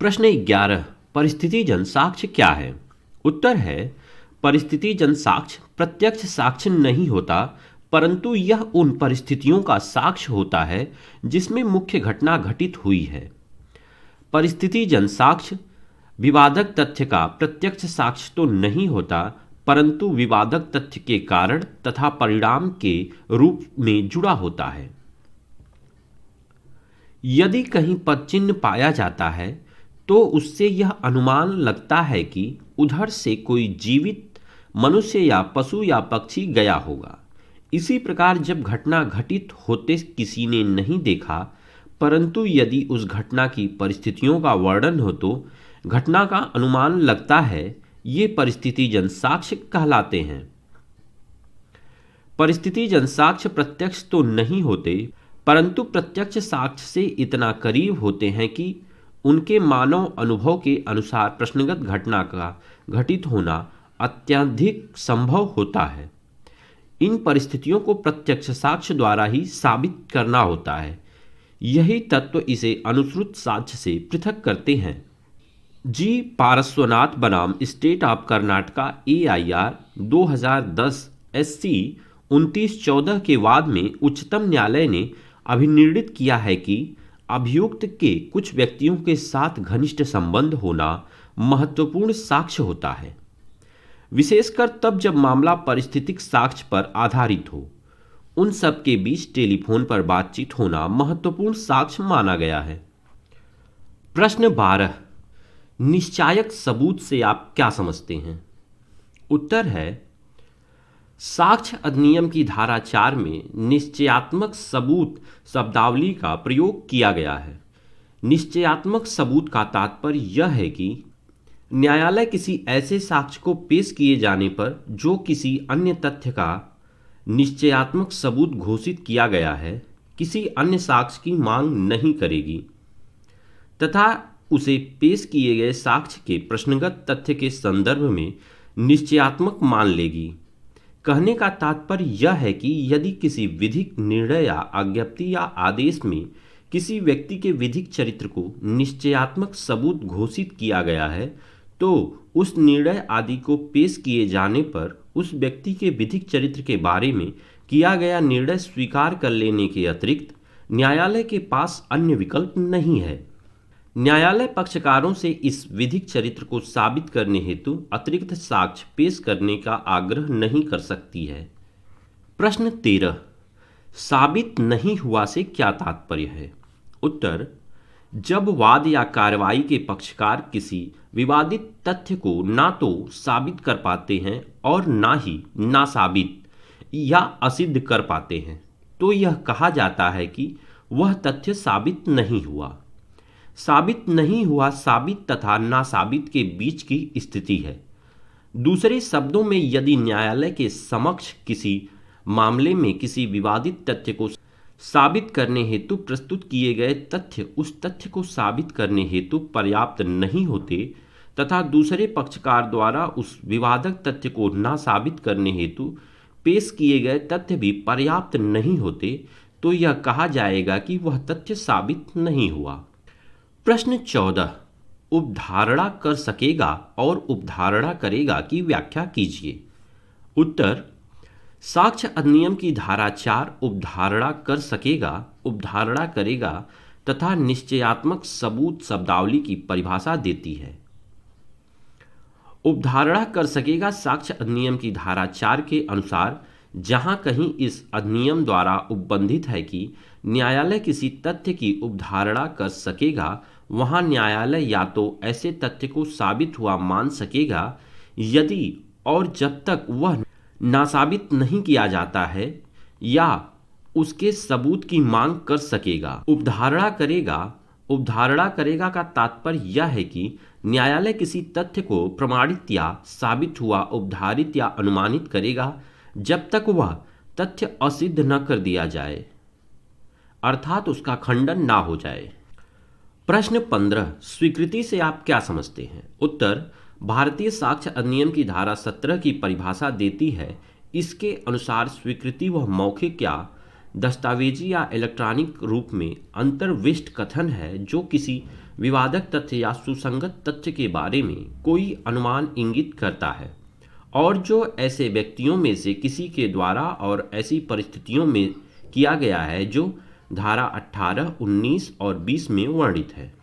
प्रश्न 11 परिस्थिति जन साक्ष्य क्या है? उत्तर है परिस्थिति जन साक्ष्य प्रत्यक्ष साक्ष्य नहीं होता, परंतु यह उन परिस्थितियों का साक्ष्य होता है जिसमें मुख्य घटना घटित हुई है। परिस्थिति जन साक्ष्य विवादक तथ्य का प्रत्यक्ष साक्ष्य तो नहीं होता, परंतु विवादक तथ्य के कारण तथा परिणाम के रूप में जुड़ा होता है। यदि कहीं पदचिह्न पाया जाता है तो उससे यह अनुमान लगता है कि उधर से कोई जीवित मनुष्य या पशु या पक्षी गया होगा। इसी प्रकार जब घटना घटित होते किसी ने नहीं देखा, परंतु यदि उस घटना की परिस्थितियों का वर्णन हो तो घटना का अनुमान लगता है, ये परिस्थिति जन साक्ष्य कहलाते हैं। परिस्थिति जन साक्ष्य प्रत्यक्ष तो नहीं होते, परंतु प्रत्यक्ष साक्ष्य से इतना करीब होते हैं कि उनके मानव अनुभव के अनुसार प्रश्नगत घटना का घटित होना अत्यधिक संभव होता है। इन परिस्थितियों को प्रत्यक्ष साक्ष्य द्वारा ही साबित करना होता है। यही तत्व इसे अनुश्रुत साक्ष्य से पृथक करते हैं। जी पारस्वनाथ बनाम state of Karnataka AIR 2010 SC 2914 के वाद में उच्चतम न्यायालय ने अभिनिर्णित किया है कि अभियुक्त के कुछ व्यक्तियों के साथ घनिष्ठ संबंध होना महत्वपूर्ण साक्ष्य होता है, विशेषकर तब जब मामला परिस्थितिक साक्ष्य पर आधारित हो। उन सब के बीच टेलीफोन पर बातचीत होना महत्वपूर्ण साक्ष्य माना गया है। प्रश्न 12 निश्चायक सबूत से आप क्या समझते हैं? उत्तर है साक्ष्य अधिनियम की धारा 4 में निश्चयात्मक सबूत शब्दावली का प्रयोग किया गया है। निश्चयात्मक सबूत का तात्पर्य यह है कि न्यायालय किसी ऐसे साक्ष्य को पेश किए जाने पर जो किसी अन्य तथ्य का निश्चयात्मक सबूत घोषित किया गया है, किसी अन्य साक्ष्य की मांग नहीं करेगी तथा उसे पेश किए गए साक्ष्य के प्रश्नगत तथ्य के संदर्भ में निश्चयात्मक मान लेगी। कहने का तात्पर्य यह है कि यदि किसी विधिक निर्णय या आज्ञप्ति या आदेश में किसी व्यक्ति के विधिक चरित्र को निश्चयात्मक सबूत घोषित किया गया है, तो उस निर्णय आदि को पेश किए जाने पर उस व्यक्ति के विधिक चरित्र के बारे में किया गया निर्णय स्वीकार कर लेने के अतिरिक्त न्यायालय के पास अन्य विकल्प नहीं है। न्यायालय पक्षकारों से इस विधिक चरित्र को साबित करने हेतु अतिरिक्त साक्ष्य पेश करने का आग्रह नहीं कर सकती है। प्रश्न 13 साबित नहीं हुआ से क्या तात्पर्य है? उत्तर जब वाद या कार्रवाई के पक्षकार किसी विवादित तथ्य को ना तो साबित कर पाते हैं और ना ही नासाबित या असिद्ध कर पाते हैं, तो यह कहा जाता है कि वह तथ्य साबित नहीं हुआ। साबित नहीं हुआ साबित तथा नासाबित के बीच की स्थिति है। दूसरे शब्दों में, यदि न्यायालय के समक्ष किसी मामले में किसी विवादित तथ्य को साबित करने हेतु प्रस्तुत किए गए तथ्य उस तथ्य को साबित करने हेतु पर्याप्त नहीं होते तथा दूसरे पक्षकार द्वारा उस विवादक तथ्य को ना साबित करने हेतु पेश किए गए तथ्य भी पर्याप्त नहीं होते, तो यह कहा जाएगा कि वह तथ्य साबित नहीं हुआ। प्रश्न 14 उपधारणा कर सकेगा और उपधारणा करेगा की व्याख्या कीजिए। उत्तर साक्ष्य अधिनियम की धारा 4 उपधारणा कर सकेगा, उपधारणा करेगा तथा निश्चयात्मक सबूत शब्दावली की परिभाषा देती है। उपधारणा कर सकेगा साक्ष्य अधिनियम की धारा 4 के अनुसार जहां कहीं इस अधिनियम द्वारा उपबंधित है कि न्यायालय किसी तथ्य की उपधारणा कर सकेगा, वहां न्यायालय या तो ऐसे तथ्य को साबित हुआ मान सकेगा यदि और जब तक वह नासाबित नहीं किया जाता है या उसके सबूत की मांग कर सकेगा। उपधारणा करेगा का तात्पर्य यह है कि न्यायालय किसी तथ्य को प्रमाणित या साबित हुआ उपधारित या अनुमानित करेगा जब तक वह तथ्य असिद्ध न कर दिया जाए, अर्थात उसका खंडन ना हो जाए। प्रश्न 15 स्वीकृति से आप क्या समझते हैं? उत्तर भारतीय साक्ष्य अधिनियम की धारा 17 की परिभाषा देती है। इसके अनुसार स्वीकृति वह मौखिक या दस्तावेजी या इलेक्ट्रॉनिक रूप में अंतर्विष्ट कथन है जो किसी विवादक तथ्य या सुसंगत तथ्य के बारे में कोई अनुमान इंगित करता है और जो ऐसे व्यक्तियों में से किसी के द्वारा और ऐसी परिस्थितियों में किया गया है जो धारा 18, 19 और 20 में वर्णित है।